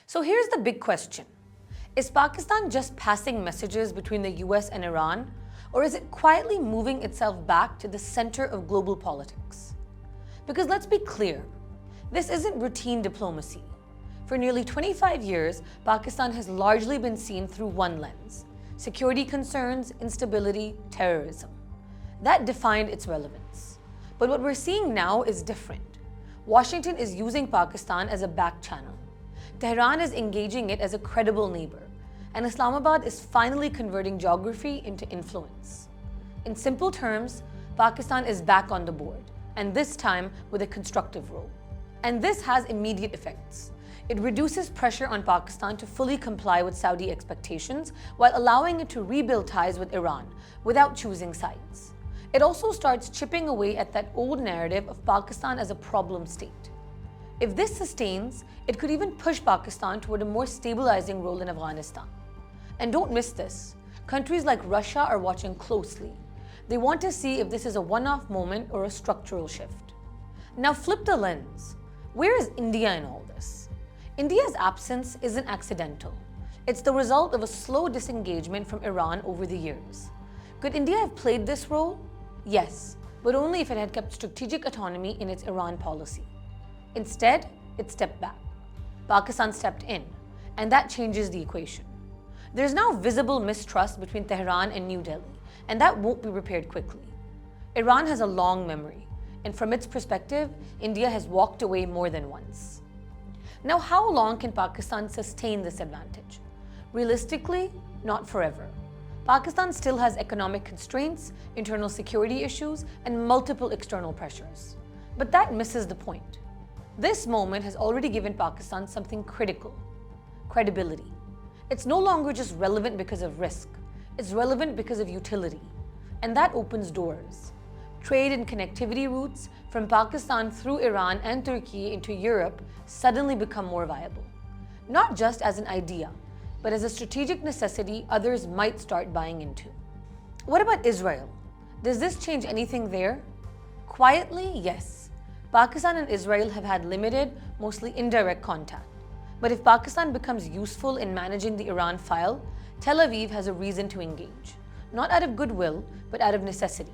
So here's the big question. Is Pakistan just passing messages between the US and Iran, or is it quietly moving itself back to the center of global politics? Because let's be clear, this isn't routine diplomacy. For nearly 25 years, Pakistan has largely been seen through one lens: security concerns, instability, terrorism. That defined its relevance. But what we're seeing now is different. Washington is using Pakistan as a back channel. Tehran is engaging it as a credible neighbor, and Islamabad is finally converting geography into influence. In simple terms, Pakistan is back on the board, and this time with a constructive role. And this has immediate effects. It reduces pressure on Pakistan to fully comply with Saudi expectations while allowing it to rebuild ties with Iran without choosing sides. It also starts chipping away at that old narrative of Pakistan as a problem state. If this sustains, it could even push Pakistan toward a more stabilizing role in Afghanistan. And don't miss this. Countries like Russia are watching closely. They want to see if this is a one-off moment or a structural shift. Now flip the lens. Where is India in all this? India's absence isn't accidental. It's the result of a slow disengagement from Iran over the years. Could India have played this role? Yes, but only if it had kept strategic autonomy in its Iran policy. Instead, it stepped back. Pakistan stepped in, and that changes the equation. There's now visible mistrust between Tehran and New Delhi, and that won't be repaired quickly. Iran has a long memory, and from its perspective, India has walked away more than once. Now, how long can Pakistan sustain this advantage? Realistically, not forever. Pakistan still has economic constraints, internal security issues, and multiple external pressures. But that misses the point. This moment has already given Pakistan something critical: credibility. It's no longer just relevant because of risk, it's relevant because of utility. And that opens doors. Trade and connectivity routes from Pakistan through Iran and Turkey into Europe suddenly become more viable. Not just as an idea, but as a strategic necessity others might start buying into. What about Israel? Does this change anything there? Quietly, yes. Pakistan and Israel have had limited, mostly indirect contact. But if Pakistan becomes useful in managing the Iran file, Tel Aviv has a reason to engage, not out of goodwill, but out of necessity.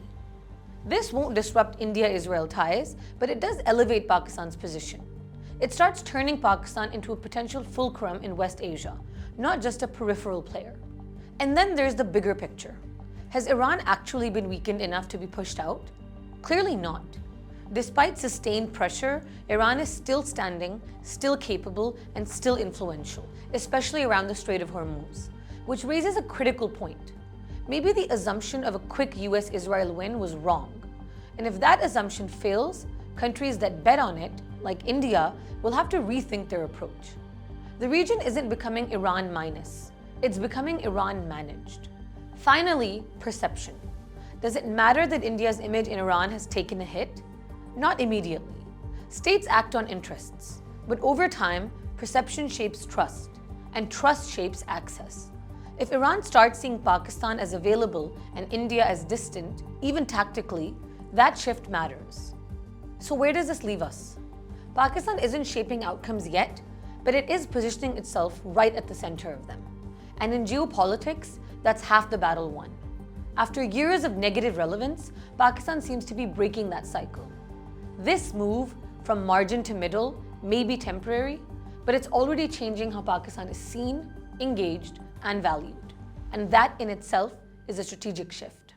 This won't disrupt India-Israel ties, but it does elevate Pakistan's position. It starts turning Pakistan into a potential fulcrum in West Asia, not just a peripheral player. And then there's the bigger picture. Has Iran actually been weakened enough to be pushed out? Clearly not. Despite sustained pressure, Iran is still standing, still capable, and still influential, especially around the Strait of Hormuz, which raises a critical point. Maybe the assumption of a quick US-Israel win was wrong. And if that assumption fails, countries that bet on it, like India, will have to rethink their approach. The region isn't becoming Iran minus, it's becoming Iran managed. Finally, perception. Does it matter that India's image in Iran has taken a hit? Not immediately. States act on interests, but over time, perception shapes trust, and trust shapes access. If Iran starts seeing Pakistan as available and India as distant, even tactically, that shift matters. So where does this leave us? Pakistan isn't shaping outcomes yet, but it is positioning itself right at the center of them. And in geopolitics, that's half the battle won. After years of negative relevance, Pakistan seems to be breaking that cycle. This move, from margin to middle, may be temporary, but it's already changing how Pakistan is seen, engaged, and valued. And that in itself is a strategic shift.